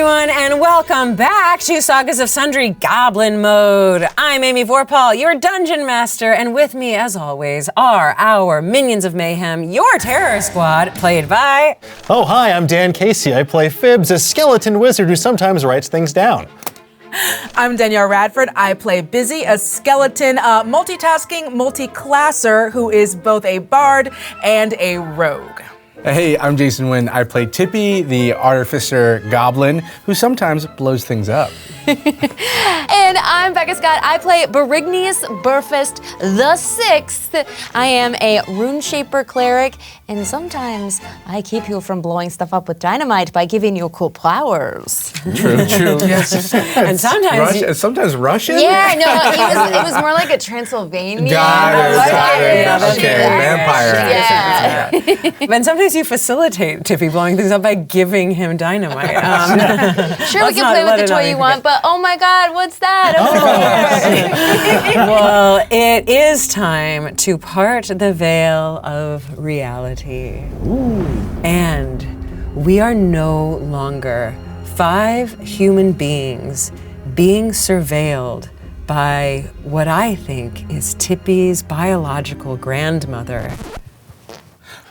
everyone, and welcome back to Sagas of Sundry Goblin Mode. I'm Amy Vorpal, your Dungeon Master, and with me, as always, are our Minions of Mayhem, your Terror Squad, played by... Oh, hi, I'm Dan Casey. I play Phibbs, a skeleton wizard who sometimes writes things down. I'm Danielle Radford. I play Busy, a skeleton multitasking multi-classer who is both a bard and a rogue. Hey, I'm Jason Wynn. I play Tippy, the artificer goblin who sometimes blows things up. And I'm Becca Scott. I play Barigneas Burfist the Sixth. I am a rune shaper cleric, and sometimes I keep you from blowing stuff up with dynamite by giving you cool powers. True. Yes. And sometimes Russian? Yeah, no, it was more like a Transylvanian. Got it. Okay, vampire. Yeah. And sometimes you facilitate Tippy blowing things up by giving him dynamite. Sure, we can play with the toy you want, but oh my God, what's that over here? Well, it is time to part the veil of reality. Ooh. And we are no longer 5 human beings being surveilled by what I think is Tippy's biological grandmother.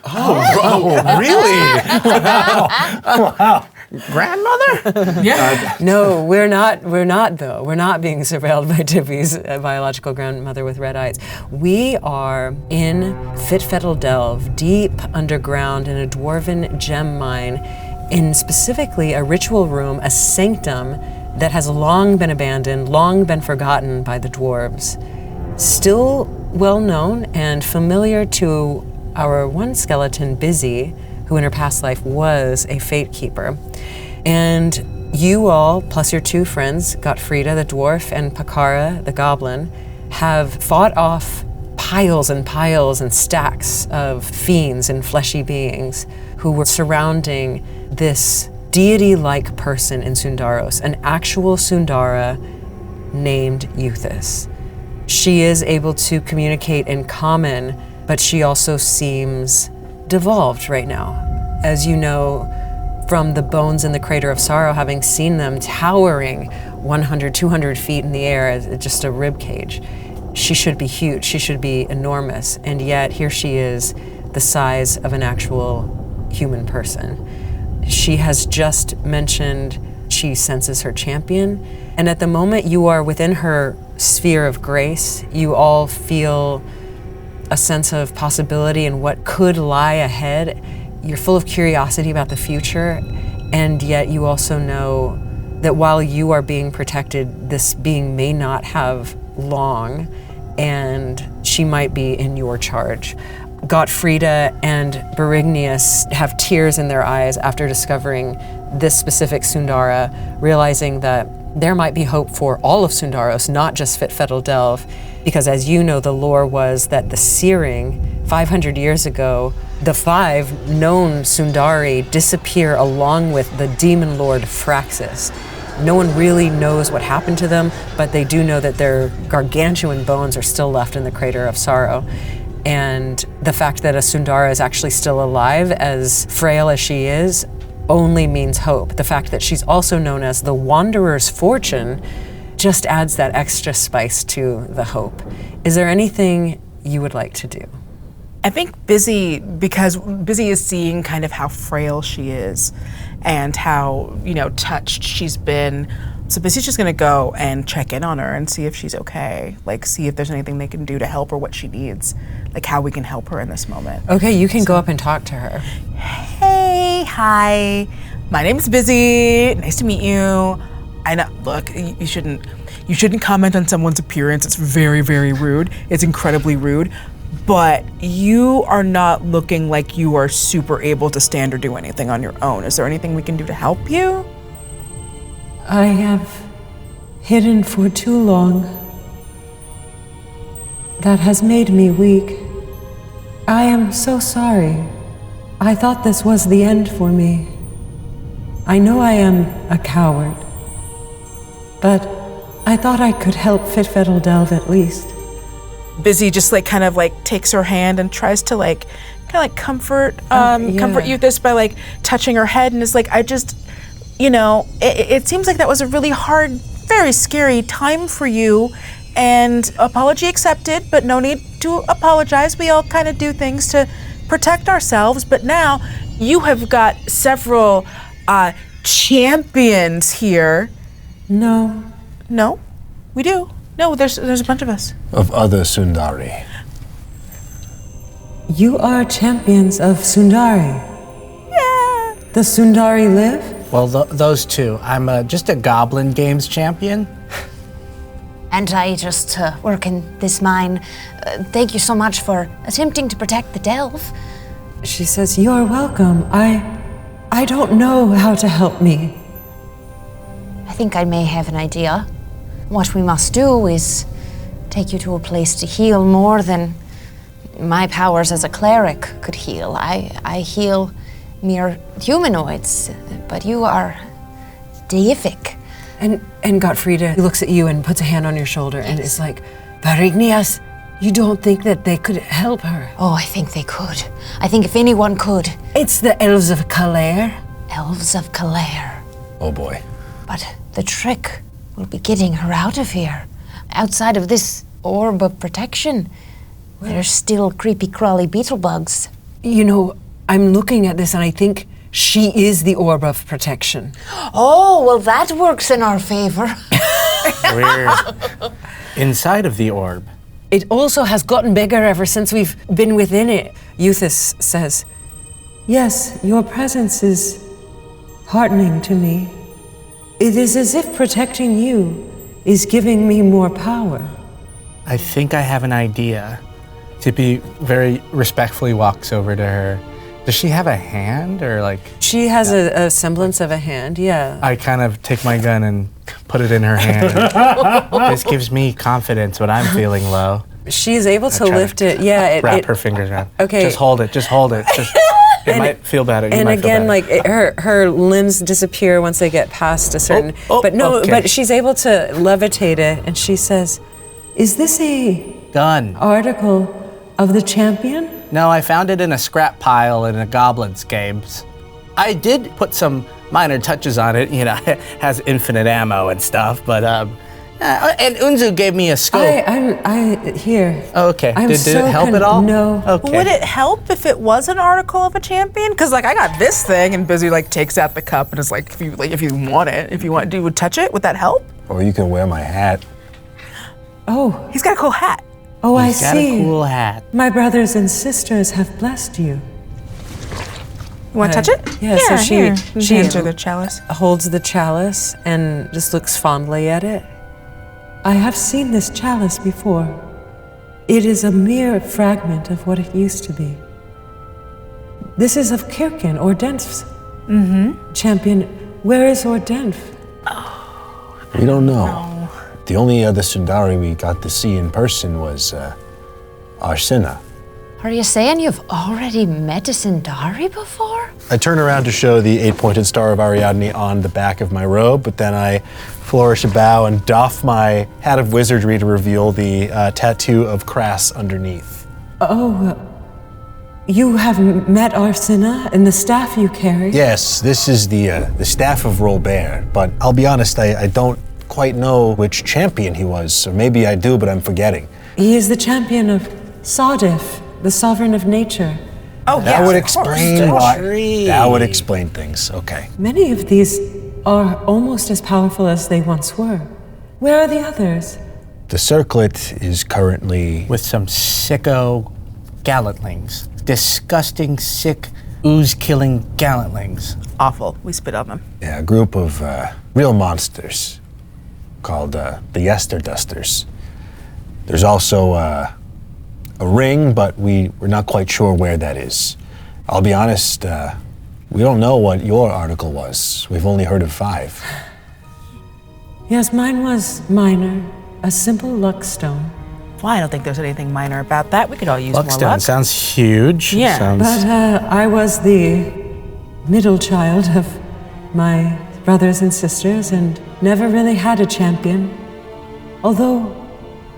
Oh, really? Wow. Grandmother? Yeah. No, we're not though. We're not being surveilled by Tippy's biological grandmother with red eyes. We are in Fitfettle Delve, deep underground in a dwarven gem mine, in specifically a ritual room, a sanctum that has long been abandoned, long been forgotten by the dwarves. Still well known and familiar to our one skeleton, Busy, who in her past life was a fate keeper. And you all, plus your 2 friends, Gottfrieda the dwarf and Pakara the goblin, have fought off piles and piles and stacks of fiends and fleshy beings who were surrounding this deity-like person in Sundaros, an actual Sundara named Uthus. She is able to communicate in common, but she also seems devolved right now. As you know, from the bones in the Crater of Sorrow, having seen them towering 100, 200 feet in the air as just a rib cage, she should be huge, she should be enormous, and yet here she is, the size of an actual human person. She has just mentioned she senses her champion, and at the moment you are within her sphere of grace, you all feel a sense of possibility and what could lie ahead. You're full of curiosity about the future, and yet you also know that while you are being protected, this being may not have long, and she might be in your charge. Gottfrieda and Barigneas have tears in their eyes after discovering this specific Sundara, realizing that there might be hope for all of Sundaros, not just Fitfettle Delve, because as you know, the lore was that the Searing, 500 years ago, the 5 known Sundari disappear along with the demon lord Fraxis. No one really knows what happened to them, but they do know that their gargantuan bones are still left in the Crater of Sorrow. And the fact that a Sundara is actually still alive, as frail as she is, only means hope. The fact that she's also known as the Wanderer's Fortune just adds that extra spice to the hope. Is there anything you would like to do? I think Busy, because Busy is seeing kind of how frail she is and how, touched she's been. So Busy's just gonna go and check in on her and see if she's okay. Like, see if there's anything they can do to help her, what she needs, like how we can help her in this moment. Okay, you can go up and talk to her. Hey, hi, my name's Busy, nice to meet you. I know, look, you shouldn't comment on someone's appearance. It's very, very rude. It's incredibly rude. But you are not looking like you are super able to stand or do anything on your own. Is there anything we can do to help you? I have hidden for too long. That has made me weak. I am so sorry. I thought this was the end for me. I know I am a coward, but I thought I could help Fitfettle Delve at least. Busy just kind of takes her hand and tries to comfort Uthus by touching her head and is like, it seems like that was a really hard, very scary time for you. And apology accepted, but no need to apologize. We all kind of do things to protect ourselves. But now you have got several champions here. No. No, we do. No, there's a bunch of us. Of other Sundari. You are champions of Sundari. Yeah. The Sundari live? Well, those two. I'm just a Goblin Games champion. And I just work in this mine. Thank you so much for attempting to protect the delve. She says, "You're welcome. I don't know how to help me." I think I may have an idea. What we must do is take you to a place to heal more than my powers as a cleric could heal. I heal mere humanoids, but you are deific. And Gottfrieda looks at you and puts a hand on your shoulder and is like, Barigneas, you don't think that they could help her? Oh, I think they could. I think if anyone could. It's the elves of Kalair. Elves of Kalair. Oh boy. But the trick will be getting her out of here. Outside of this orb of protection, there's still creepy crawly beetle bugs. I'm looking at this and I think she is the orb of protection. Oh, well, that works in our favor. We're inside of the orb. It also has gotten bigger ever since we've been within it. Uthus says, Yes, your presence is heartening to me. It is as if protecting you is giving me more power. I think I have an idea. Tippy very respectfully walks over to her. Does she have a hand or like? She has a semblance of a hand, yeah. I kind of take my gun and put it in her hand. This gives me confidence when I'm feeling low. She's able to lift it, yeah. Wrap her fingers around. Okay. Just hold it. It might feel better. And again, her limbs disappear once they get past a certain. But she's able to levitate it, and she says, Is this a Done. article of the champion? No, I found it in a scrap pile in a Goblin's games. I did put some minor touches on it. It has infinite ammo and stuff, but and Unzu gave me a scope. Here. Oh, okay. I'm Did it help at all? No. Okay. Would it help if it was an article of a champion? Because I got this thing, and Busy takes out the cup and is like, if you want it, if you want, would touch it. Would that help? Or you can wear my hat. Oh. He's got a cool hat. Oh, I He's got see. a cool hat. My brothers and sisters have blessed you. You want to touch it? yeah, so she hands her the chalice. holds the chalice and just looks fondly at it. I have seen this chalice before. It is a mere fragment of what it used to be. This is of Kirkin, Ordenf's champion. Where is Ordenf? We don't know. The only other Sundari we got to see in person was Arsena. Are you saying you've already met a Sundari before? I turn around to show the 8-pointed star of Ariadne on the back of my robe, but then I flourish a bow and doff my hat of wizardry to reveal the tattoo of Crass underneath. Oh, you have met Arsena and the staff you carry? Yes, this is the staff of Rolbert, but I'll be honest, I don't quite know which champion he was, or maybe I do, but I'm forgetting. He is the champion of Sadif, the sovereign of nature. Oh, That would explain why. Tree. That would explain things. Okay. Many of these are almost as powerful as they once were. Where are the others? The circlet is currently With some sicko gallantlings. Disgusting, sick, ooze-killing gallantlings. Awful. We spit on them. a group of real monsters called the Yesterdusters. There's also a ring, but we're not quite sure where that is. I'll be honest, we don't know what your article was. We've only heard of 5. Yes, mine was minor, a simple luck stone. Well, I don't think there's anything minor about that. We could all use more Luckstone luck. sounds huge. Yeah, But I was the middle child of my brothers and sisters and never really had a champion. Although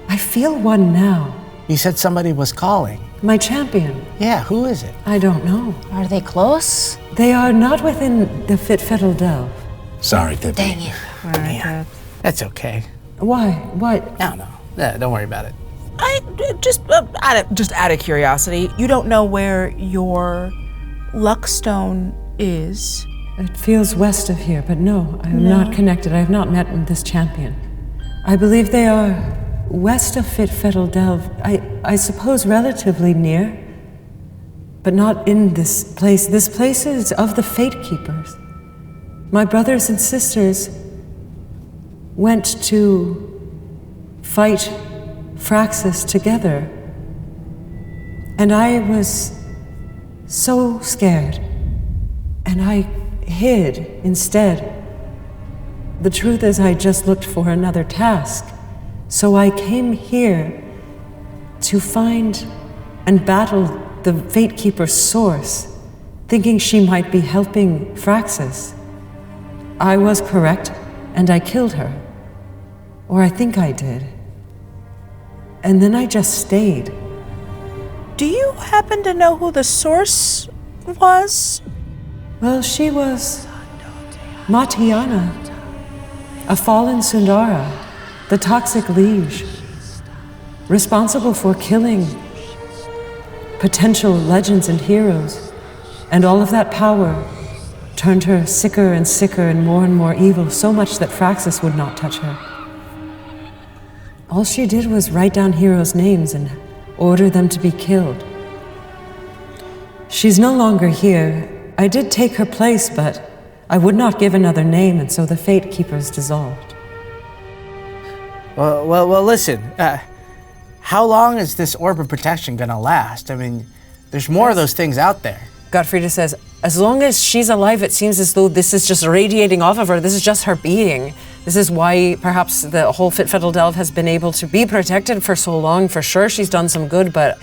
I feel one now. You said somebody was calling. My champion. Yeah, who is it? I don't know. Are they close? They are not within the Fitfettle Delve. Sorry, Tippy. Dang it. Yeah, that's okay. Why? What? No. Yeah, don't worry about it. I just out of curiosity, you don't know where your luckstone is? It feels west of here, but no, I am not connected. I have not met with this champion. I believe they are west of Fitfettle Delve. I suppose relatively near, but not in this place. This place is of the Fate Keepers. My brothers and sisters went to fight Fraxis together, and I was so scared, and I hid instead. The truth is, I just looked for another task, so I came here to find and battle the Fate Keeper's source, thinking she might be helping Fraxis. I was correct, and I killed her. Or I think I did. And then I just stayed. Do you happen to know who the source was? Well, she was Matiana, a fallen sundara, the toxic liege, responsible for killing potential legends and heroes. And all of that power turned her sicker and more evil, so much that Fraxis would not touch her. All she did was write down heroes' names and order them to be killed. She's no longer here. I did take her place, but I would not give another name, and so the Fate Keepers dissolved. Well, listen. How long is this orb of protection gonna last? I mean, there's more of those things out there. Gottfrieda says, as long as she's alive, it seems as though this is just radiating off of her. This is just her being. This is why perhaps the whole Fitfettle Delve has been able to be protected for so long. For sure, she's done some good, but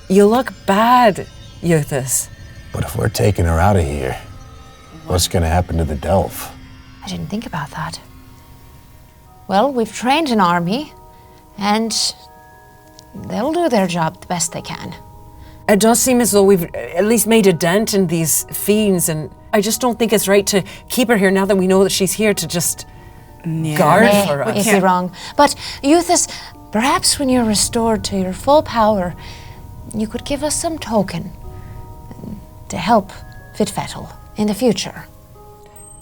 you look bad, Uthus. But if we're taking her out of here, what's gonna happen to the Delve? I didn't think about that. Well, we've trained an army, and they'll do their job the best they can. It does seem as though we've at least made a dent in these fiends, and I just don't think it's right to keep her here now that we know that she's here to just guard for us. If you're wrong. But Uthus, perhaps when you're restored to your full power, you could give us some token to help Fitfettle in the future.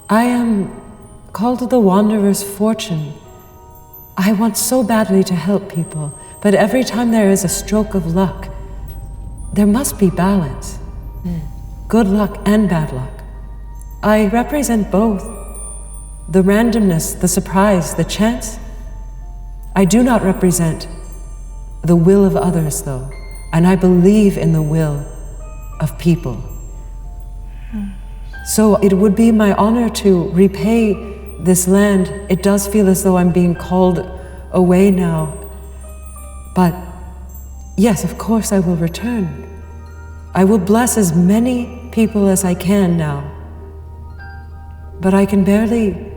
I am called the Wanderer's Fortune. I want so badly to help people, but every time there is a stroke of luck, there must be balance. Good luck and bad luck. I represent both. The randomness, the surprise, the chance. I do not represent the will of others, though, and I believe in the will of people. So it would be my honor to repay this land. It does feel as though I'm being called away now, but yes, of course I will return. I will bless as many people as I can now, but I can barely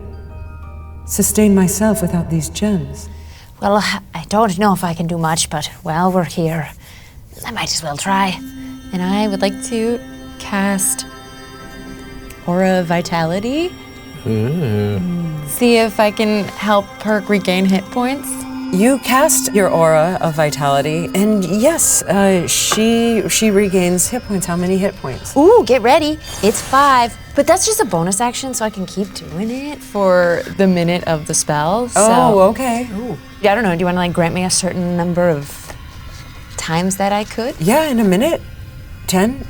sustain myself without these gems. Well, I don't know if I can do much, but while we're here, I might as well try. And I would like to cast Aura of Vitality. See if I can help her regain hit points. You cast your aura of vitality, and yes, she regains hit points. How many hit points? Ooh, get ready. It's 5. But that's just a bonus action, so I can keep doing it for the minute of the spell. Oh, okay. Yeah, I don't know. Do you want to grant me a certain number of times that I could? Yeah, in a minute. 10.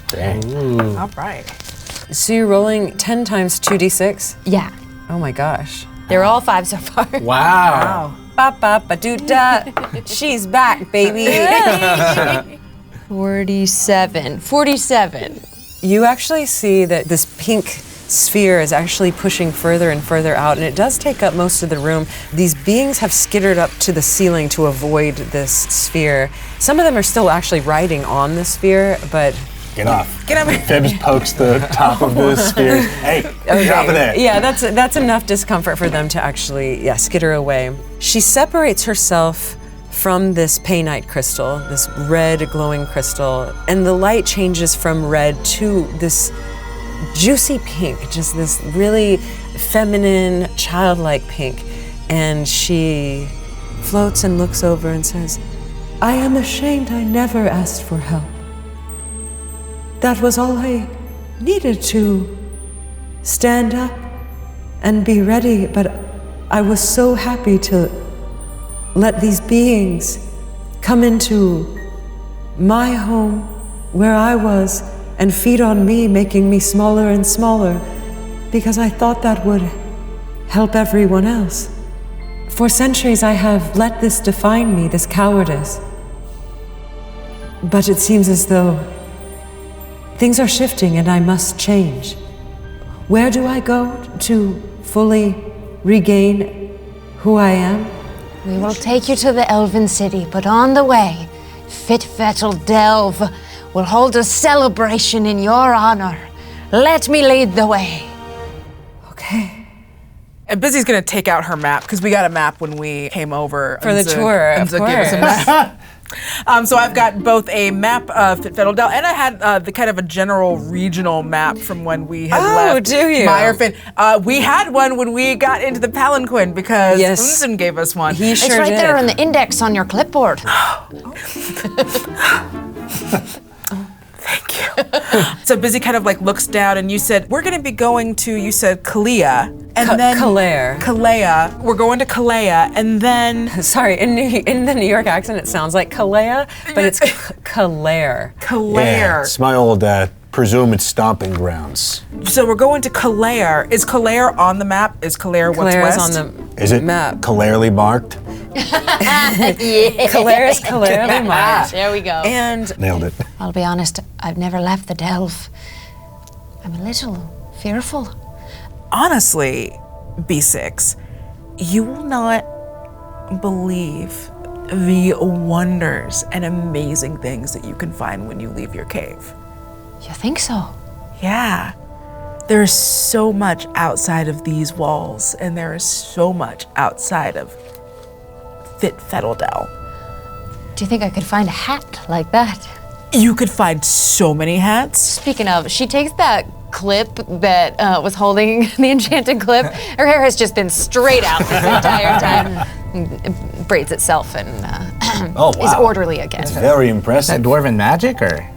Dang. All right. So you're rolling 10 times 2d6? Yeah. Oh my gosh. They're all 5 so far. Wow. Ba-ba-ba-doo-da. She's back, baby. 47. You actually see that this pink sphere is actually pushing further and further out, and it does take up most of the room. These beings have skittered up to the ceiling to avoid this sphere. Some of them are still actually riding on the sphere, but... Get off. Get up. Fibs pokes the top of the sphere. Hey, get off of there. Yeah, that's enough discomfort for them to actually, skitter away. She separates herself from this painite crystal, this red glowing crystal, and the light changes from red to this juicy pink, just this really feminine, childlike pink. And she floats and looks over and says, I am ashamed I never asked for help. That was all I needed to stand up and be ready, but I was so happy to let these beings come into my home where I was and feed on me, making me smaller and smaller, because I thought that would help everyone else. For centuries I have let this define me, this cowardice. But it seems as though things are shifting and I must change. Where do I go to fully regain who I am? We will take you to the Elven City, but on the way, Fitfettle Delve will hold a celebration in your honor. Let me lead the way. Okay. And Busy's gonna take out her map, because we got a map when we came over. For the tour, of Unzug gave us a course. map. So I've got both a map of Fitfettle Delve, and I had the kind of a general regional map from when we had left do you? Meyerfin. We had one when we got into the Palanquin, because Yes. Unzen gave us one. He It's sure right did. there in the index on your clipboard. So Busy kind of like looks down, and you said, we're gonna be going to, you said Kalea, and then Kalea. Kalea. We're going to Kalea, and then Sorry, in the New York accent it sounds like Kalea, but it's Kalair. Kalair. it's my old presumed stomping grounds. So we're going to Kalair. Is Kalair on the map? Is Kalair what's Kalair is west? on the Is it map. clearly marked? Kalair is clearly marked. There we go. And Nailed it. I'll be honest, I've never left the Delve. I'm a little fearful. Honestly, B6, you will not believe the wonders and amazing things that you can find when you leave your cave. You think so? Yeah. There's so much outside of these walls, and there is so much outside of Fitfettle Delve. Do you think I could find a hat like that? You could find so many hats. Speaking of, she takes that clip that was holding the enchanted clip. Her hair has just been straight out this entire time. It braids itself and Oh, is wow. orderly again. Very Is that impressive. dwarven magic or?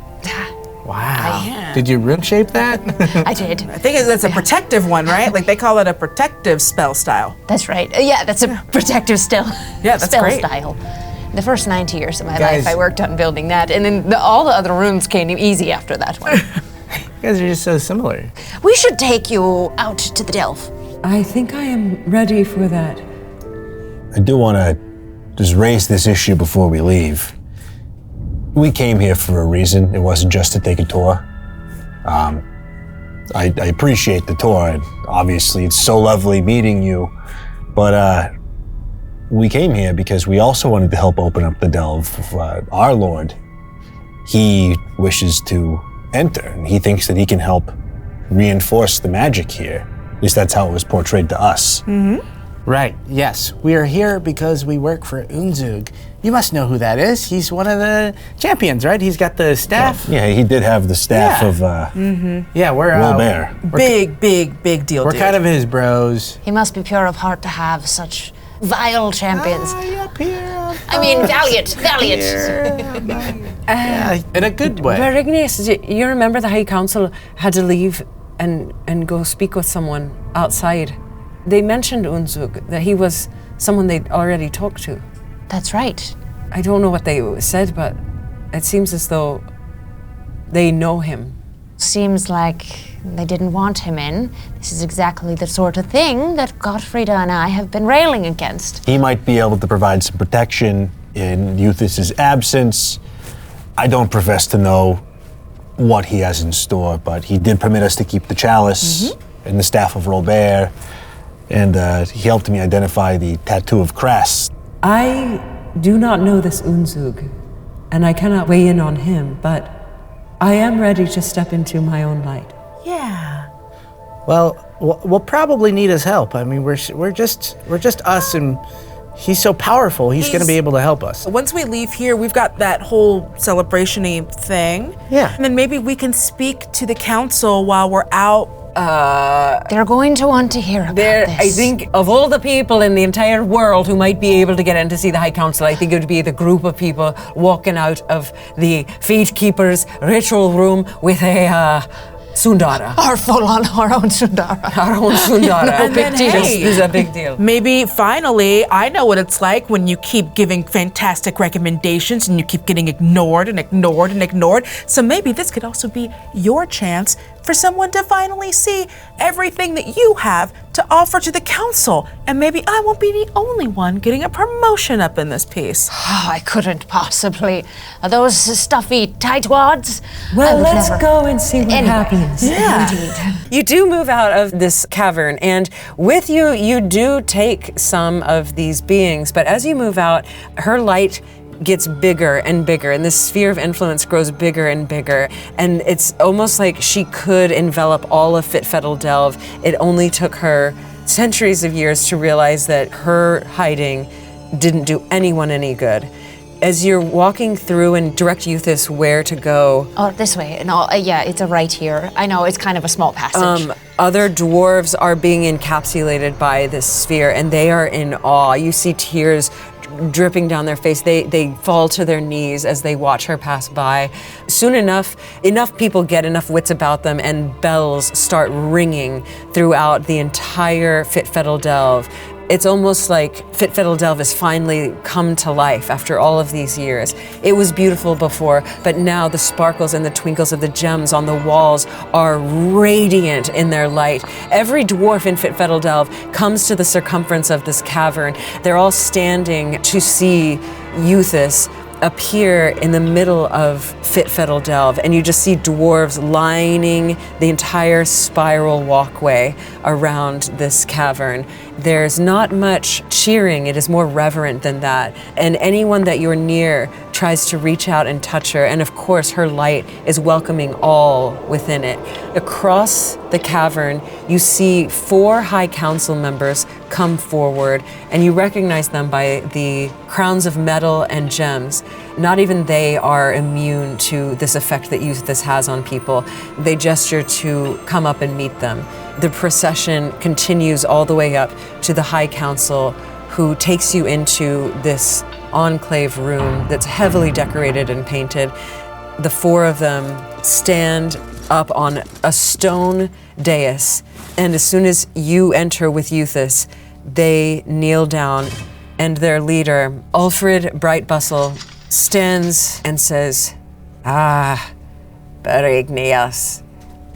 Wow. Did you rune shape that? I did. I think that's a protective one, right? Like they call it a protective spell style. That's right. Yeah, that's a protective spell. Yeah, that's spell great. style. The first 90 years of my Guys- life, I worked on building that, and then all the other runes came easy after that one. You guys are just so similar. We should take you out to the Delve. I think I am ready for that. I do want to just raise this issue before we leave. We came here for a reason. It wasn't just to take a tour. I appreciate the tour, and obviously it's so lovely meeting you, but we came here because we also wanted to help open up the Delve. Our Lord, he wishes to enter, and he thinks that he can help reinforce the magic here. At least that's how it was portrayed to us. Right, yes. We are here because we work for Unzug. You must know who that is. He's one of the champions, right? He's got the staff. Yeah, he did have the staff Yeah. of Yeah, we're Robert. Big deal, We're dude. kind of his bros. He must be pure of heart to have such vile champions. Up here. I mean, valiant. Yeah, in a good way. Barigneas, do you remember the High Council had to leave and go speak with someone outside? They mentioned Unzug, that he was someone they'd already talked to. That's right. I don't know what they said, but it seems as though they know him. Seems like they didn't want him in. This is exactly the sort of thing that Gottfrieda and I have been railing against. He might be able to provide some protection in Uthus's absence. I don't profess to know what he has in store, but he did permit us to keep the chalice and the staff of Robert, and he helped me identify the tattoo of Crest. I do not know this Unzug, and I cannot weigh in on him, but I am ready to step into my own light. Yeah. Well, we'll probably need his help. I mean, we're just us, and he's so powerful. He's going to be able to help us. Once we leave here, we've got that whole celebration-y thing. Yeah. And then maybe we can speak to the council while we're out They're going to want to hear about this. I think of all the people in the entire world who might be able to get in to see the High Council, I think it would be the group of people walking out of the Fate Keeper's ritual room with a sundara. Our full-on, our own sundara. Our own sundara. No big deal. This is a big deal. Maybe finally, I know what it's like when you keep giving fantastic recommendations and you keep getting ignored and ignored and ignored. So maybe this could also be your chance for someone to finally see everything that you have to offer to the council. And maybe I won't be the only one getting a promotion up in this piece. Oh, I couldn't possibly. Are those stuffy tightwads? Well, let's go and see what happens. Yeah. Indeed. You do move out of this cavern, and with you, you do take some of these beings, but as you move out, her light gets bigger and bigger, and this sphere of influence grows bigger and bigger, and it's almost like she could envelop all of Fitfettle Delve. It only took her centuries of years to realize that her hiding didn't do anyone any good. As you're walking through and direct Uthus where to go, Oh, this way. No, yeah, it's a right here. I know, it's kind of a small passage. other dwarves are being encapsulated by this sphere, and they are in awe. You see tears dripping down their face. They fall to their knees as they watch her pass by. Soon enough people get enough wits about them, and bells start ringing throughout the entire Fitfettle Delve. It's almost like Fitfettle Delve has finally come to life after all of these years. It was beautiful before, but now the sparkles and the twinkles of the gems on the walls are radiant in their light. Every dwarf in Fitfettle Delve comes to the circumference of this cavern. They're all standing to see Uthus appear in the middle of Fitfettle Delve, and you just see dwarves lining the entire spiral walkway around this cavern. There's not much cheering, it is more reverent than that, and anyone that you're near tries to reach out and touch her, and of course her light is welcoming all within it. Across the cavern, you see 4 High Council members come forward, and you recognize them by the crowns of metal and gems. Not even they are immune to this effect that Uthus has on people. They gesture to come up and meet them. The procession continues all the way up to the High Council, who takes you into this enclave room that's heavily decorated and painted. The 4 of them stand up on a stone dais, and as soon as you enter with Uthus, they kneel down, and their leader, Ulfrid Brightbustle, stands and says, "Ah, Barigneas,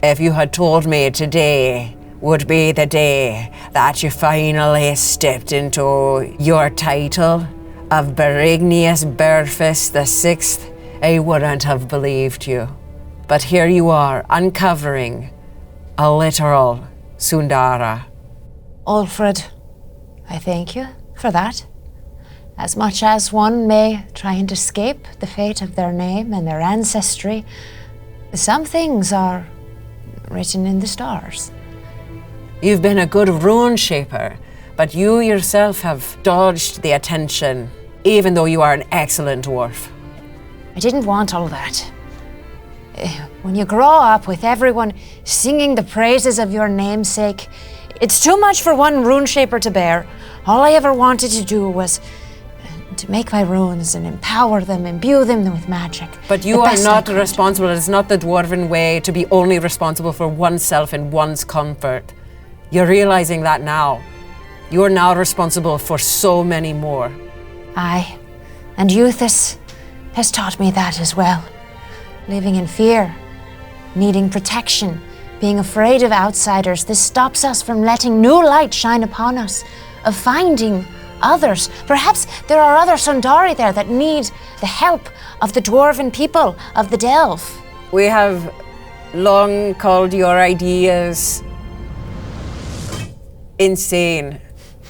if you had told me today would be the day that you finally stepped into your title of Barigneas Burfus the Sixth, I wouldn't have believed you. But here you are, uncovering a literal sundara." Ulfrid, I thank you for that. As much as one may try and escape the fate of their name and their ancestry, some things are written in the stars. You've been a good rune shaper, but you yourself have dodged the attention, even though you are an excellent dwarf. I didn't want all that. When you grow up with everyone singing the praises of your namesake, it's too much for one rune shaper to bear. All I ever wanted to do was to make my runes and empower them, imbue them with magic. But you are not responsible. It's not the dwarven way to be only responsible for oneself and one's comfort. You're realizing that now. You're now responsible for so many more. Aye, and Uthus has taught me that as well. Living in fear, needing protection, being afraid of outsiders, this stops us from letting new light shine upon us, of finding others. Perhaps there are other Sundari there that need the help of the dwarven people of the Delve. We have long called your ideas insane.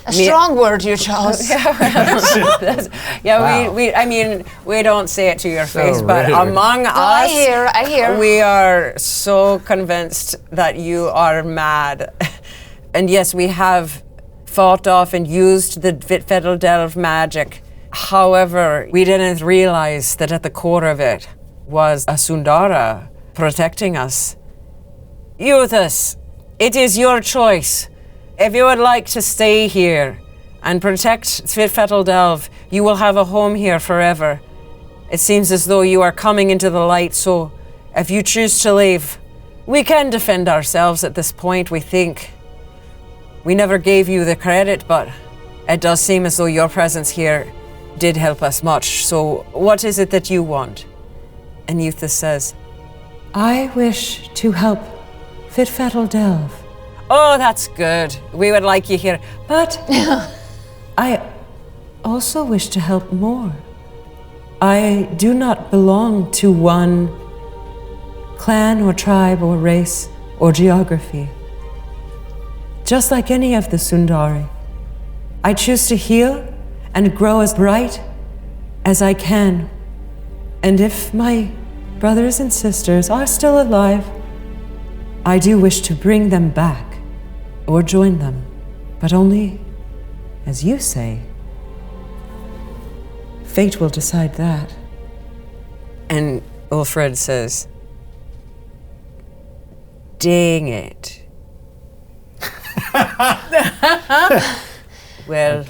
A strong word you chose. Yeah, we don't say it to your face, but rude. among us, I hear. we are so convinced that you are mad. And yes, we have fought off and used the Fitfettle Delve magic. However, we didn't realize that at the core of it was a Sundara protecting us. Uthus, it is your choice. If you would like to stay here and protect Fitfettle Delve, you will have a home here forever. It seems as though you are coming into the light, so if you choose to leave, we can defend ourselves at this point, we think. We never gave you the credit, but it does seem as though your presence here did help us much. So what is it that you want? And Uthus says, I wish to help Fitfettle Delve. oh, that's good. We would like you here. But I also wish to help more. I do not belong to one clan or tribe or race or geography. Just like any of the Sundari, I choose to heal and grow as bright as I can. And if my brothers and sisters are still alive, I do wish to bring them back or join them, but only, as you say, fate will decide that. And Ulfred says, dang it. Well,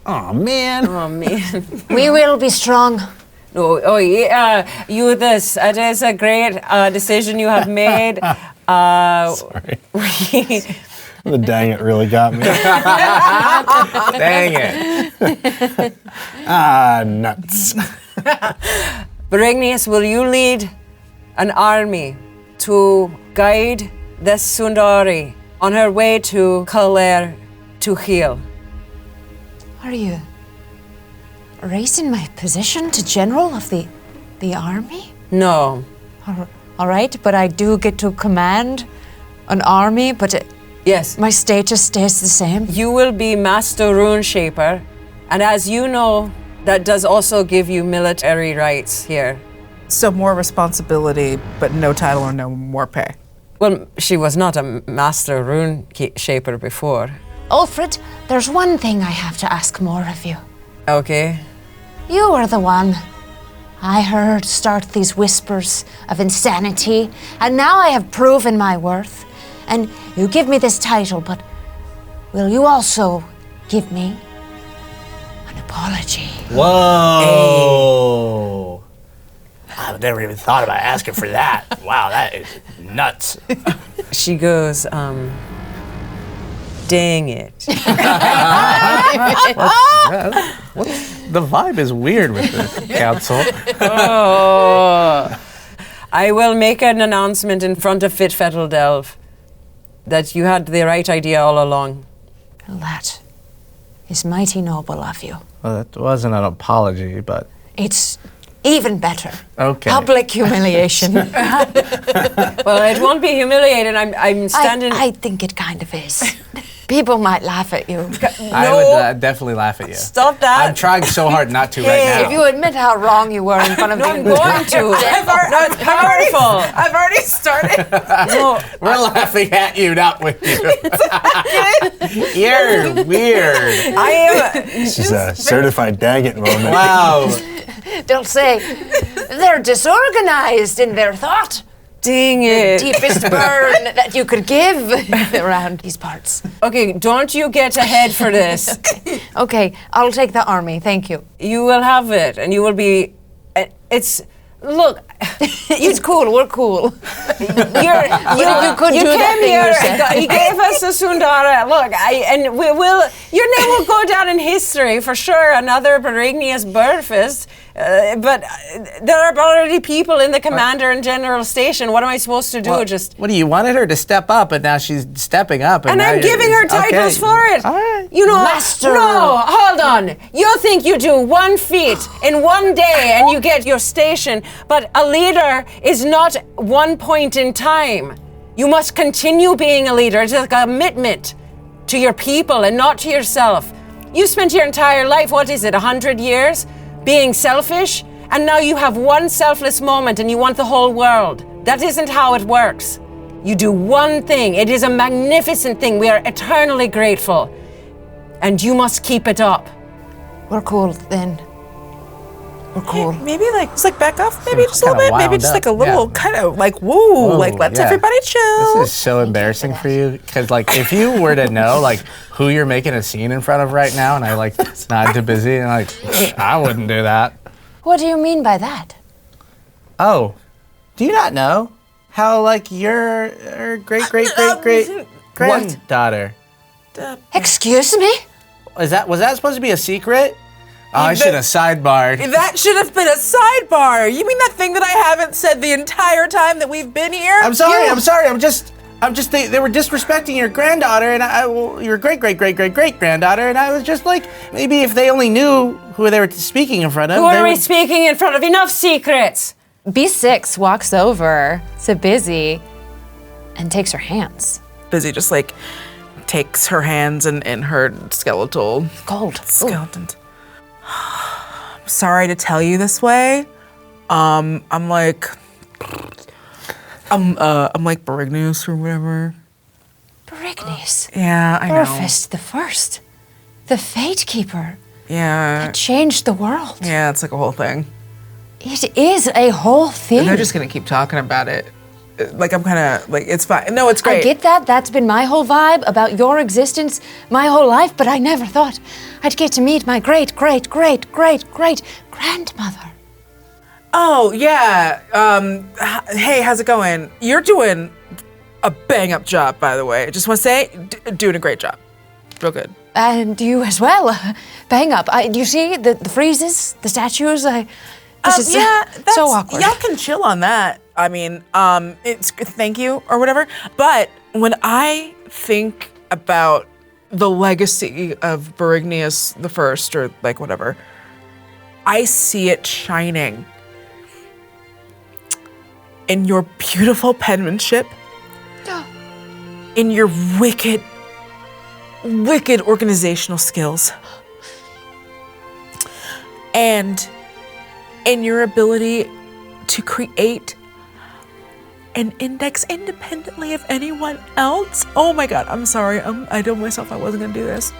Oh man. oh man. We will be strong. No, oh yeah, Uthus, it is a great decision you have made. Sorry. The dang it really got me. Dang it. Nuts. Barigneas, will you lead an army to guide this Sundari on her way to Kalair to heal? Are you raising my position to general of the army? No. All right, but I do get to command an army, but Yes. my status stays the same. You will be Master Rune Shaper, and as you know, that does also give you military rights here. So more responsibility, but no title or no more pay. Well, she was not a Master Rune Shaper before. Ulfred, there's one thing I have to ask more of you. Okay. You were the one I heard start these whispers of insanity, and now I have proven my worth. And you give me this title, but will you also give me an apology? Whoa. I've never even thought about asking for that. Wow, that is nuts. She goes, dang it. The vibe is weird with this council. Oh. I will make an announcement in front of Fitfettle Delve that you had the right idea all along. Well, that is mighty noble of you. Well, that wasn't an apology, but It's even better. okay. Public humiliation. Well, it won't be humiliating. I'm standing. I think it kind of is. People might laugh at you. I would definitely laugh at you. Stop that. I'm trying so hard not to right Hey, now. If you admit how wrong you were in front of No, the I'm going to. No, it's powerful. I've already started. No, We're laughing at you, not with you. You're weird. I am. This is a certified dang it moment. Wow. Don't say they're disorganized in their thought. Dang it. Deepest burn that you could give around these parts. Okay, don't you get ahead for this. Okay, I'll take the army. Thank you. You will have it, and you will be. It's. Look, It's cool. We're cool. you could do that came thing here. you said. You gave us a Sundara. Look, we will. Your name will go down in history for sure. Another Barigneas birthfest. But there are already people in the commander and general station. What am I supposed to do? Well, Just. What do you wanted her to step up, and now she's stepping up. And now I'm you're- giving her titles okay. for it. All right. You know, Master. No, hold on. You think you do one feat in one day and you get your station, but a leader is not one point in time. You must continue being a leader. It's a commitment to your people and not to yourself. You spent your entire life, what is it, 100 years, being selfish? And now you have one selfless moment and you want the whole world. That isn't how it works. You do one thing. It is a magnificent thing. We are eternally grateful. And you must keep it up. We're cool then. We're cool. Maybe like just like back off, maybe just a little kinda bit, maybe wound just up, like a little yeah. kind of like woo, like let's yeah. everybody chill. This is so embarrassing for you because, like, if you were to know, like, who you're making a scene in front of right now, and I like nod to Busy, and like, I wouldn't do that. What do you mean by that? Oh, do you not know how like your great granddaughter? Excuse me? Was that supposed to be a secret? Oh, I should have sidebarred. That should have been a sidebar. You mean that thing that I haven't said the entire time that we've been here? I'm sorry. I'm just. They were disrespecting your granddaughter and your great granddaughter, and I was just like, maybe if they only knew who they were speaking in front of. Who are we speaking in front of? Enough secrets! B6 walks over to Busy and takes her hands. Busy just like takes her hands and her skeletal Cold. skeletons. I'm sorry to tell you this way. I'm like Barigneas or whatever. Barigneas. Yeah, I know. Burfist the First. The Fate Keeper. Yeah. Changed the world. Yeah, it's like a whole thing. It is a whole thing. And they're just gonna keep talking about it. Like I'm kind of like it's fine. No, it's great. I get that. That's been my whole vibe about your existence my whole life, but I never thought I'd get to meet my great grandmother. Oh yeah. Hey, how's it going? You're doing a bang up job, by the way. Just want to say, doing a great job. Real good. And you as well. Bang up. Do you see the friezes, the statues? This is that's so awkward. Y'all can chill on that. I mean, it's thank you or whatever. But when I think about the legacy of Barigneas the First, or like whatever, I see it shining in your beautiful penmanship, in your wicked organizational skills, and in your ability to create an index independently of anyone else. Oh my God, I'm sorry. I told myself I wasn't gonna do this.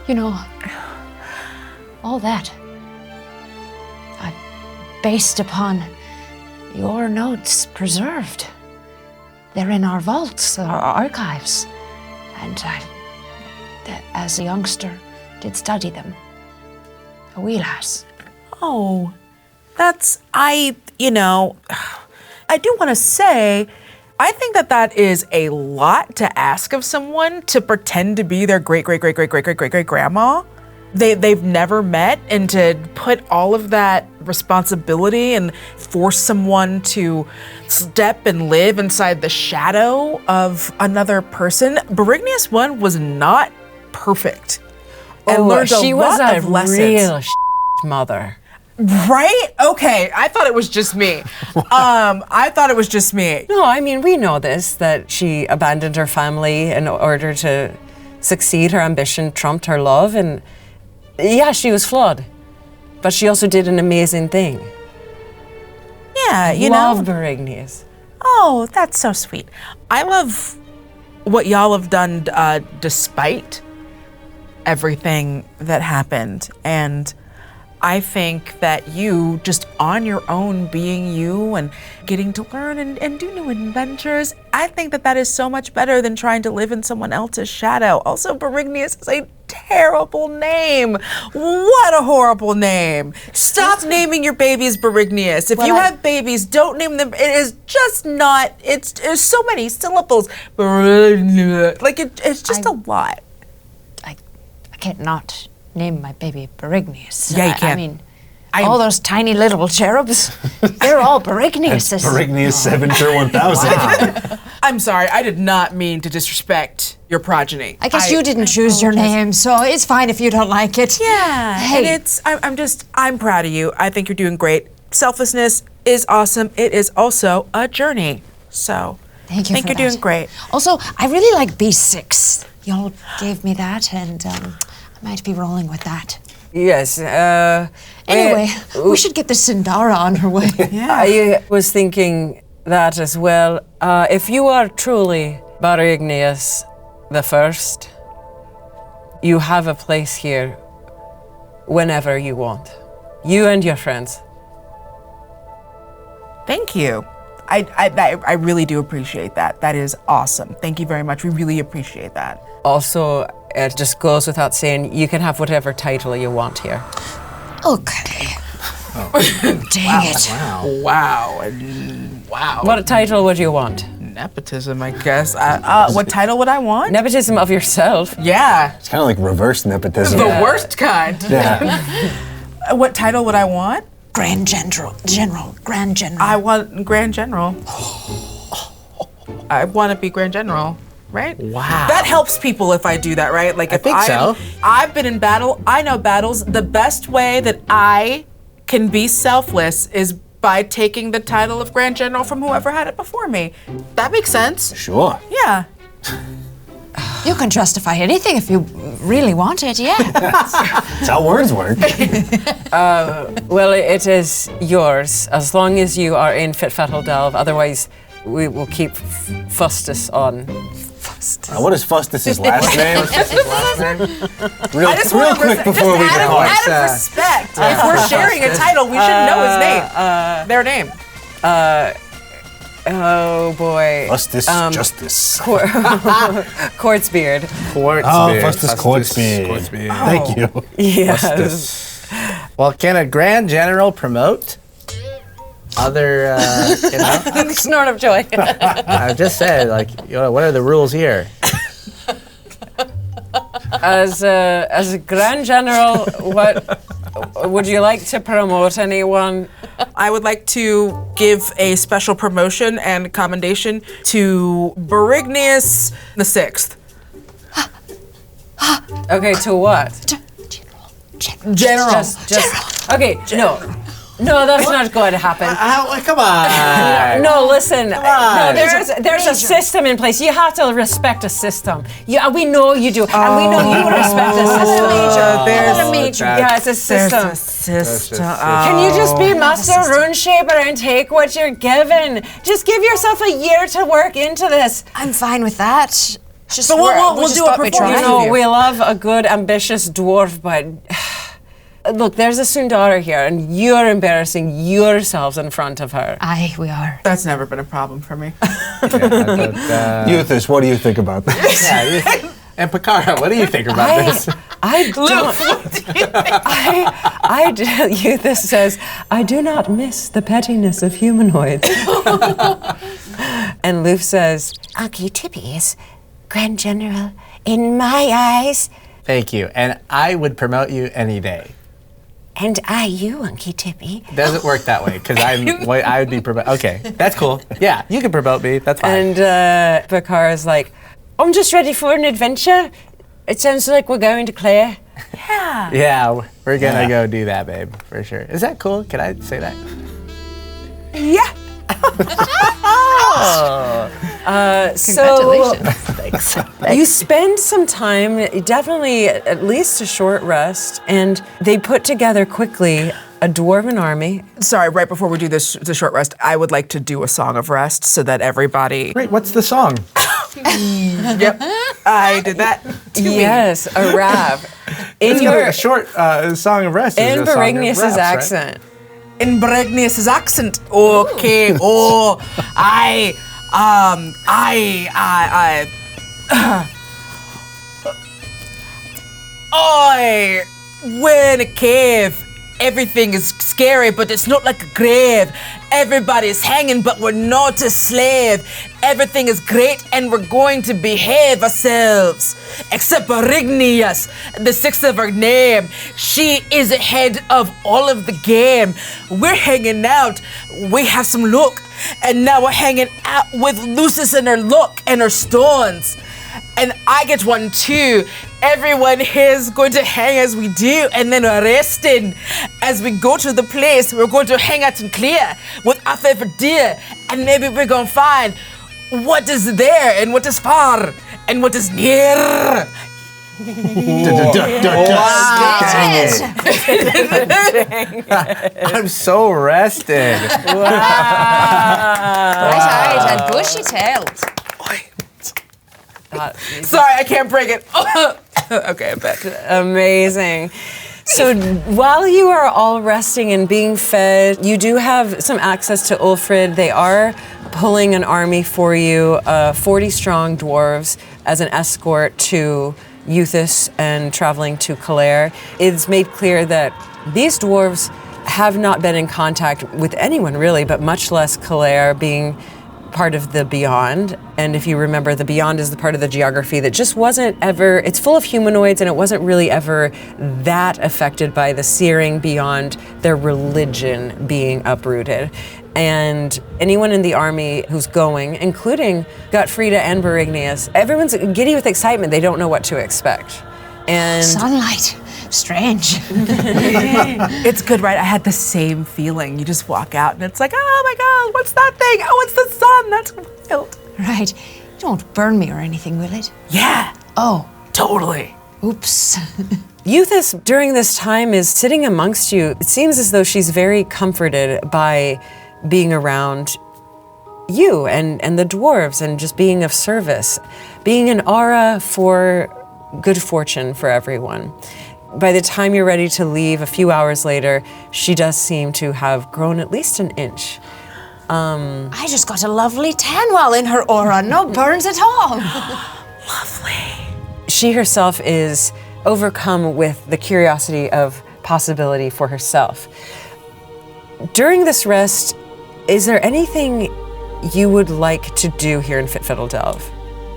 You know, all that based upon your notes preserved. They're in our vaults, our archives, and I, as a youngster, did study them. A wee lass. Oh, I do want to say, I think that is a lot to ask of someone to pretend to be their great grandma. They've never met, and to put all of that responsibility and force someone to step and live inside the shadow of another person. Barigneas 1 was not perfect. And learned she was lot a of lessons. real mother. Right? Okay, I thought it was just me. I thought it was just me. No, I mean, we know this, that she abandoned her family in order to succeed. Her ambition trumped her love, and yeah, she was flawed, but she also did an amazing thing. Yeah, Love Barigneas. Oh, that's so sweet. I love what y'all have done despite everything that happened, and I think that you, just on your own, being you and getting to learn and do new adventures, I think that is so much better than trying to live in someone else's shadow. Also, Barigneas is a terrible name. What a horrible name. Stop naming your babies Barigneas. If you have babies, don't name them. It is just not, there's so many syllables. Like, it's just a lot. I can't not name my baby Barigneas. Yeah, you can. I mean, all those tiny little cherubs, they're all Barigneas. Barigneas 7 per 1,000. I'm sorry, I did not mean to disrespect your progeny. I guess you didn't choose your name, so it's fine if you don't like it. Yeah, Hey. and I'm proud of you. I think you're doing great. Selflessness is awesome. It is also a journey. So, Thank you I think for you're that. doing great. Also, I really like B6. Y'all gave me that, and I might be rolling with that. Yes. Anyway, we should get the Sundara on her way. I was thinking that as well. If you are truly Barigneas the First, you have a place here whenever you want. You and your friends. Thank you. I really do appreciate that. That is awesome. Thank you very much. We really appreciate that. Also, it just goes without saying, you can have whatever title you want here. Okay. Dang it. Wow. What title would you want? Nepotism, I guess. What title would I want? Nepotism of yourself. Yeah. It's kind of like reverse nepotism. The worst kind. Yeah. What title would I want? Grand General. Grand General. I want Grand General. I want to be Grand General, right? Wow. That helps people if I do that, right? Like if think so. I've been in battle. I know battles. The best way that I can be selfless is by taking the title of Grand General from whoever had it before me. That makes sense. Sure. Yeah. You can justify anything if you really want it, yeah. That's how words work. Well, it is yours, as long as you are in Fitfettle Delve. Otherwise, we will keep Fustus on. What is Fustus's last name? Real, I just real want quick before we go. out of respect, if we're sharing a title, we should know his name. Their name. Oh boy. Fustus Justice. Quartzbeard. Oh, Fustus Quartzbeard. Thank you. Yes. Well, can a Grand General promote other, Snort of joy. I just said, like, what are the rules here? As a Grand General, what would you like to promote anyone? I would like to give a special promotion and commendation to Barigneas the Sixth. Okay, to what? General. Just okay. No, that's not going to happen. Come on. No, listen. No, on. there's a system in place. You have to respect a system. We know you do, and we know you respect a system. Yeah, it's a system. Can you just be Master Runeshaper and take what you're given? Just give yourself a year to work into this. I'm fine with that. Just But we'll just do a thought we'd performance. try. You know, we love a good, ambitious dwarf, but look, there's a sundara here, and you're embarrassing yourselves in front of her. Aye, we are. That's never been a problem for me. Uthus, what do you think about this? And Picara, what do you think about this? I don't. Uthus says, I do not miss the pettiness of humanoids. And Loof says, Unky Tippy is Grand General in my eyes, Thank you. And I would promote you any day. and I you, Unky Tippy. Doesn't work that way, because I would be promoted. Okay, that's cool. Yeah, you can promote me. That's fine. and Bakar is like, I'm just ready for an adventure. It sounds like we're going to Claire. Yeah, we're gonna go do that, babe, for sure. Is that cool? Can I say that? Yeah. Congratulations. Thanks. You spend some time, definitely at least a short rest, and they put together quickly a dwarven army. Sorry, right before we do the short rest, I would like to do a song of rest so that everybody. Great. What's the song? Yep, I did that. Yes, a rav. In A short song of rest. in is a song of Barigneas' raps, right? accent. In Barigneas' accent. Okay. We're in a cave. Everything is scary, but it's not like a grave. Everybody's hanging, but we're not a slave. Everything is great, and we're going to behave ourselves. Except Barigneas, the sixth of her name. She is ahead of all of the game. We're hanging out. We have some luck, and now we're hanging out with Lucis and her luck and her stones. And I get one too. Everyone here is going to hang as we do, and then we're resting. As we go to the place, we're going to hang out and clear with our favorite deer, and maybe we're going to find what is there, and what is far, and what is near. I'm so rested. Right, and bushy tailed. Sorry, I can't break it. Okay, I'm back. Amazing. So while you are all resting and being fed, you do have some access to Ulfrid. They are pulling an army for you, 40 strong dwarves as an escort to Uthus and traveling to Kalair. It's made clear that these dwarves have not been in contact with anyone really, but much less Kalair being part of the Beyond. And if you remember, the Beyond is the part of the geography that just wasn't ever, it's full of humanoids and it wasn't really ever that affected by the searing beyond their religion being uprooted. And anyone in the army who's going, including Gottfrieda and Barigneas, everyone's giddy with excitement. They don't know what to expect. And Sunlight. Strange. It's good, right? I had the same feeling. You just walk out and it's like, oh my God, what's that thing? Oh, it's the sun. That's wild. Right. Don't burn me or anything, will it? Yeah, Oh, totally. oops. Uthus, during this time, is sitting amongst you. It seems as though she's very comforted by being around you and the dwarves and just being of service, being an aura for good fortune for everyone. By the time you're ready to leave, a few hours later, she does seem to have grown at least an inch. I just got a lovely tan while in her aura. No burns at all. She herself is overcome with the curiosity of possibility for herself. During this rest, is there anything you would like to do here in Fitfettle Delve?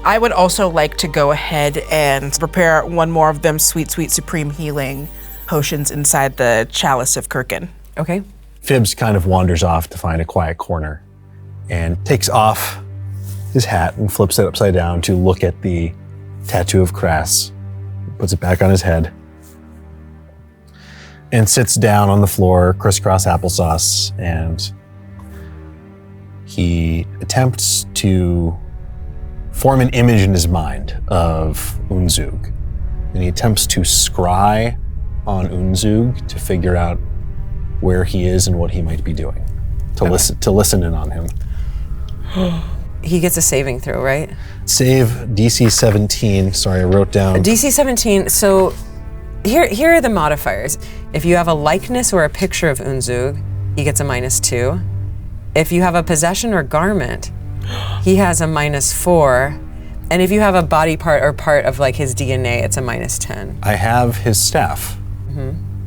I would also like to go ahead and prepare one more of them sweet, sweet, supreme healing potions inside the chalice of Kirkin. Okay. Phibbs kind of wanders off to find a quiet corner and takes off his hat and flips it upside down to look at the tattoo of Crass, puts it back on his head, and sits down on the floor, crisscross applesauce, and he attempts to form an image in his mind of Unzug. And he attempts to scry on Unzug to figure out where he is and what he might be doing, to listen in on him. He gets a saving throw, right? Save DC 17. Sorry, I wrote down. DC 17, so here are the modifiers. If you have a likeness or a picture of Unzug, he gets a -2. If you have a possession or garment, he has a -4. And if you have a body part or part of like his DNA, it's a -10. I have his staff.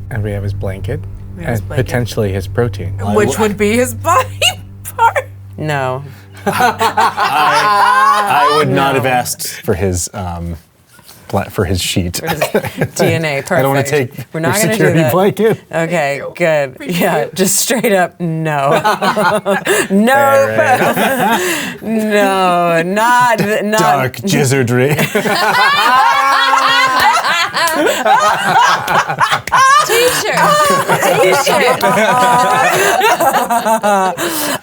And we have his blanket. his And blanket. potentially his protein. Which would be his body part. No. I would not have asked for his sheet. DNA, perfect. I don't want to take We're not your going to do security that. blanket. Okay, good. Yeah, just straight up no. Nope. No, not Dark jizzardry.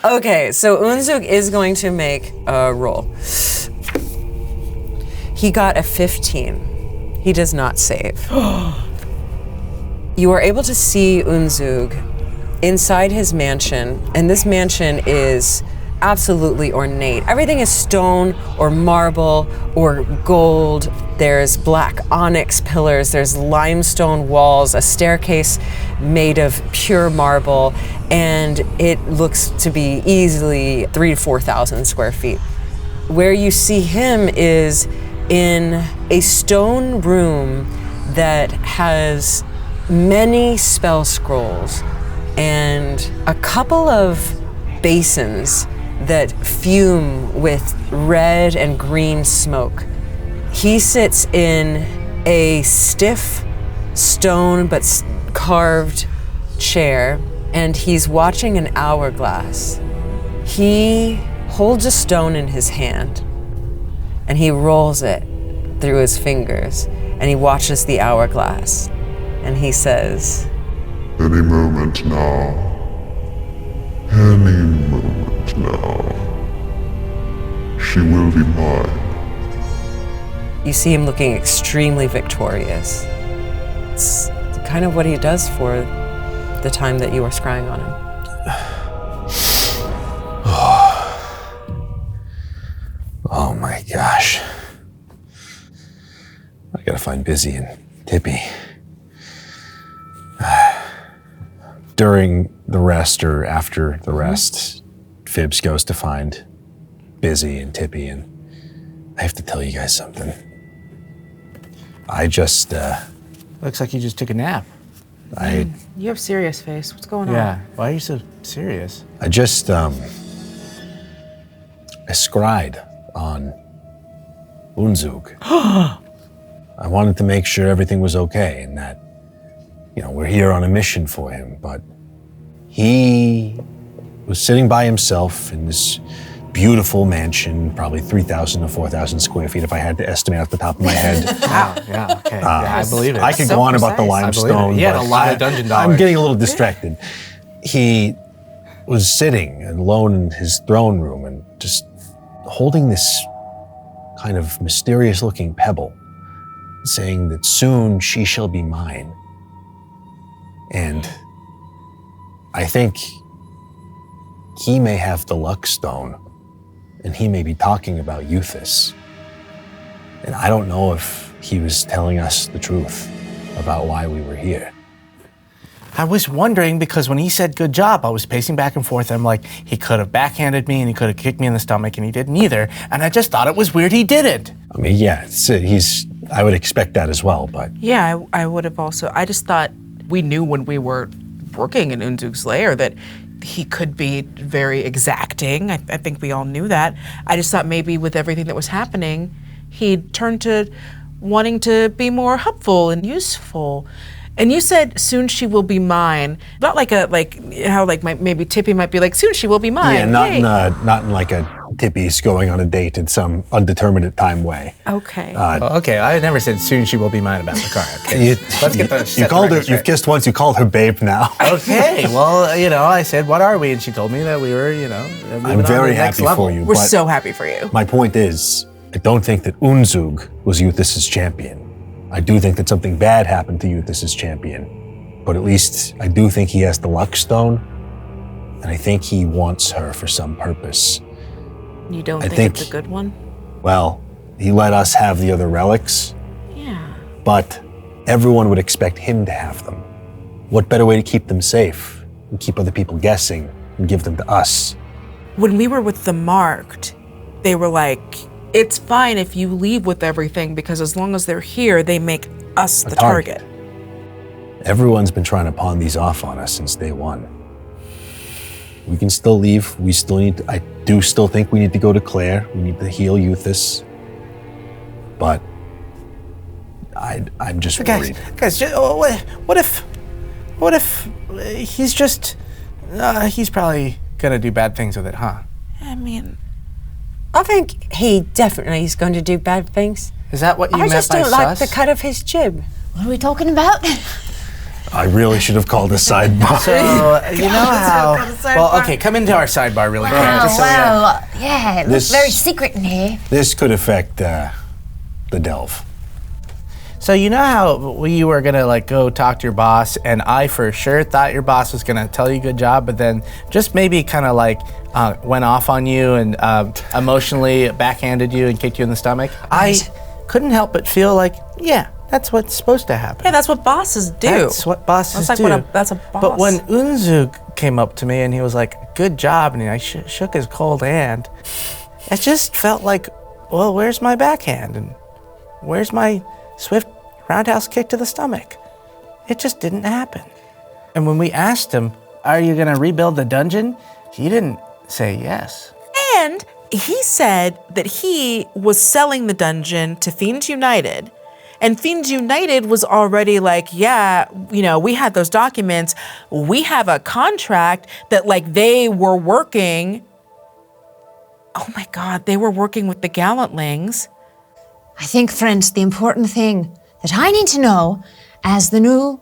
Okay, so Unzug is going to make a roll. He got a 15. He does not save. You are able to see Unzug inside his mansion, and this mansion is absolutely ornate. Everything is stone or marble or gold. There's black onyx pillars, there's limestone walls, a staircase made of pure marble, and it looks to be easily 3,000 to 4,000 square feet. Where you see him is in a stone room that has many spell scrolls and a couple of basins that fume with red and green smoke. He sits in a stiff stone but carved chair, and he's watching an hourglass. He holds a stone in his hand and he rolls it through his fingers, and he watches the hourglass, and he says, Any moment now. Any moment now. She will be mine. you see him looking extremely victorious. It's kind of what he does for the time that you are scrying on him. Oh my gosh. I gotta find Busy and Tippy. during the rest or after the rest, Fibs goes to find Busy and Tippy, and I have to tell you guys something. I just, Looks like you just took a nap. You have serious face. What's going Yeah. on? Why are you so serious? I just, I scryed on Unzug. I wanted to make sure everything was okay and that, we're here on a mission for him, but he was sitting by himself in this beautiful mansion, probably 3,000 to 4,000 square feet if I had to estimate off the top of my head. Wow. Yeah. Okay. I believe it. I could So go on about the precise. limestone. He had but a lot of dungeon dollars. I'm getting a little distracted. He was sitting alone in his throne room and just holding this kind of mysterious looking pebble, saying that soon she shall be mine. And I think he may have the luck stone, and he may be talking about Uthus. And I don't know if he was telling us the truth about why we were here. I was wondering because when he said good job, I was pacing back and forth. I'm like, he could have backhanded me and he could have kicked me in the stomach, and he didn't either. And I just thought it was weird he didn't. I mean, yeah, I would expect that as well, but Yeah, I would have also. I just thought we knew when we were working in Unzug's lair that he could be very exacting. I think we all knew that. I just thought maybe with everything that was happening, he'd turned to wanting to be more helpful and useful. And you said soon she will be mine. Not like how maybe Tippy might be like soon she will be mine. yeah, not Yay. not in like a Tippy's going on a date in some undeterminate time way. Okay. Okay, I never said soon she will be mine about the car. Okay, let's get the You called her. You've kissed once. You called her babe now. Okay, well, I said, what are we? And she told me that we were, moving I'm on very to the next happy level. for you. We're but so happy for you. my point is, I don't think that Unzug was Uthus's champion. I do think that something bad happened to Uthus's champion, but at least I do think he has the luck stone, and I think he wants her for some purpose. You don't I think it's think- a good one? Well, he let us have the other relics, Yeah. but everyone would expect him to have them. What better way to keep them safe and keep other people guessing and give them to us? When we were with the Marked, they were like, it's fine if you leave with everything because as long as they're here, they make us the target. Everyone's been trying to pawn these off on us since day one. We can still leave. We still need I do still think we need to go to Claire. We need to heal Uthus. But I'm just worried. Guys, what if he's just, he's probably gonna do bad things with it, huh? I mean, I think he definitely is going to do bad things. Is that what you I meant just by don't like sus? the cut of his jib. What are we talking about? I really should have called a sidebar. So, you know how, well, okay, come into our sidebar really quick. Oh, just so we have- well, yeah, it looks This- very secret in here. This could affect the Delve. So you know how you were gonna go talk to your boss, and I for sure thought your boss was gonna tell you good job, but then just maybe kind of went off on you and emotionally backhanded you and kicked you in the stomach. I couldn't help but feel like, yeah, that's what's supposed to happen. yeah, that's what bosses do. That's what bosses That's do. like that's a boss. But when Unzug came up to me and he was like, good job, and I shook his cold hand, it just felt like, well, where's my backhand? And where's my swift roundhouse kick to the stomach? It just didn't happen. And when we asked him, are you going to rebuild the dungeon? He didn't say yes. And he said that he was selling the dungeon to Fiends United. And Fiends United was already like, yeah, we had those documents. We have a contract that they were working. Oh my God, they were working with the Gallantlings. I think, friends, the important thing that I need to know as the new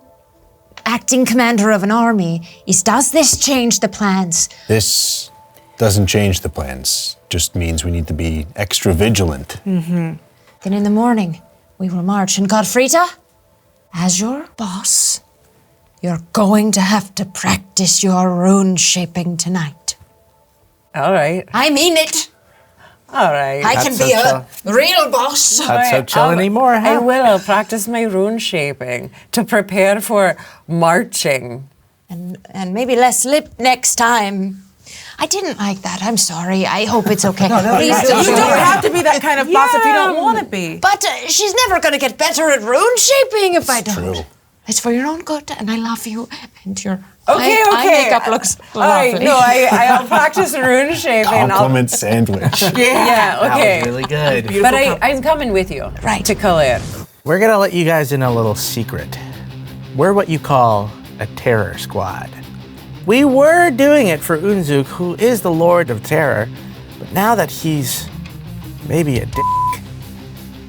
acting commander of an army is, does this change the plans? This doesn't change the plans. Just means we need to be extra vigilant. Then in the morning, we will march. And Godfrida, as your boss, you're going to have to practice your rune shaping tonight. All right. I mean it. All right. I can be a real boss. Not so chill anymore, huh? I will practice my rune shaping to prepare for marching and maybe less lip next time. I didn't like that. I'm sorry. I hope it's okay. Please You don't have to be that kind of boss if you don't want to be. But she's never going to get better at rune shaping if I don't. True. It's for your own good, and I love you, and your Okay. eye makeup looks All right, lovely. no, I'll practice rune shaping. Compliment sandwich. Yeah, okay. That was really good. But I'm coming with you. Right. To Khalid. We're gonna let you guys in a little secret. We're what you call a terror squad. We were doing it for Unuk, who is the Lord of Terror, but now that he's maybe a dick,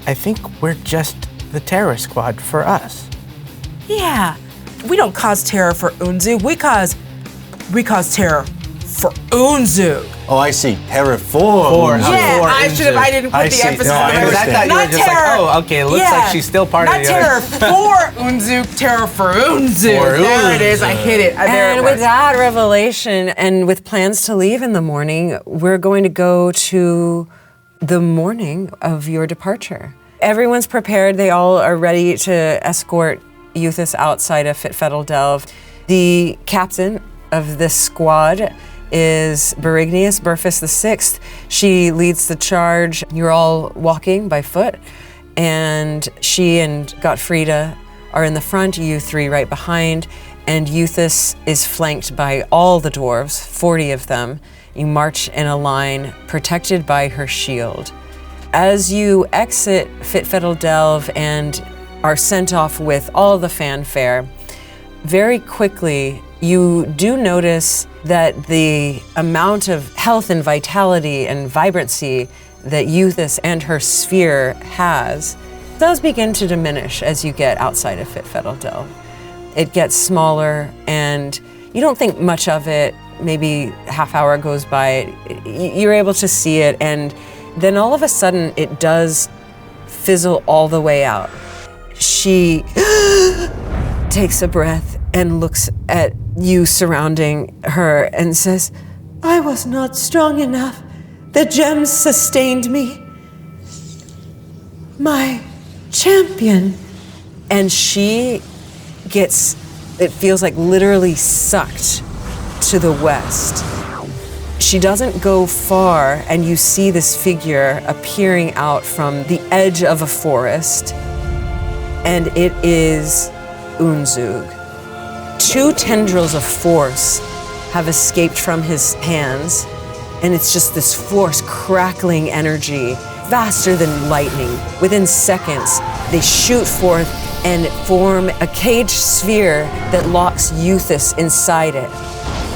I think we're just the terror squad for us. Yeah, we don't cause terror for Unzug. We cause terror for Unzug. Oh, I see. Terror for. Yeah, I didn't put I the see. emphasis No, I there. Because I thought you were Not just terror. like, oh, okay, it looks like she's still part not of the terror other. for Unzug, terror for Unzug. For There it is. I hit it. There And it with was. that revelation, and with plans to leave in the morning, we're going to go to the morning of your departure. Everyone's prepared. They all are ready to escort Uthus outside of Fitfettle Delve. The captain of this squad is Barigneas, Burfus VI. She leads the charge. You're all walking by foot, and she and Gottfrieda are in the front, you three right behind, and Uthus is flanked by all the dwarves, 40 of them. You march in a line protected by her shield. As you exit Fitfettle Delve and are sent off with all the fanfare, very quickly you do notice that the amount of health and vitality and vibrancy that Uthus and her sphere has does begin to diminish as you get outside of Fitfettle Delve. It gets smaller and you don't think much of it. Maybe half hour goes by, you're able to see it, and then all of a sudden it does fizzle all the way out. She takes a breath and looks at you surrounding her and says, I was not strong enough. The gems sustained me. My champion. and she gets, it feels like literally sucked to the west. She doesn't go far, and you see this figure appearing out from the edge of a forest, and it is Unzug. Two tendrils of force have escaped from his hands, and it's just this force crackling energy, faster than lightning. Within seconds, they shoot forth and form a cage sphere that locks Uthus inside it.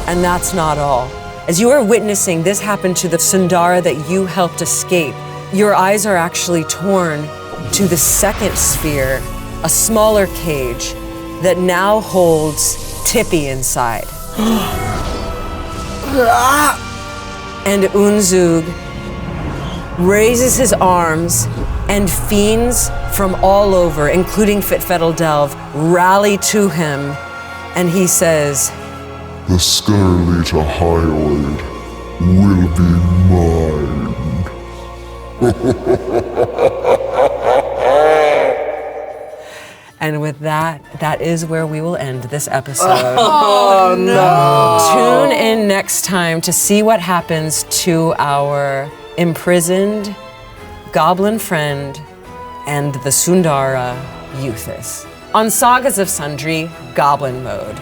And that's not all. As you are witnessing this happen to the sundara that you helped escape, your eyes are actually torn to the second sphere, a smaller cage that now holds Tippy inside. And Unzug raises his arms, and fiends from all over, including Fitfettle Delve, rally to him, and he says, The Scarlet Highland will be mine. and with that, that is where we will end this episode. Oh no! Tune in next time to see what happens to our imprisoned goblin friend and the Sundara Uthus on Sagas of Sundry, Goblin Mode.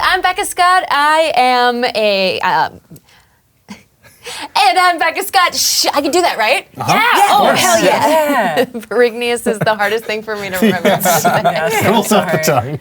I'm Becca Scott. I am a. And I'm Becca Scott. I can do that, right? Uh-huh. Yeah. Oh, course. hell yeah. Barigneas is the hardest thing for me to remember. Rolls off the tongue.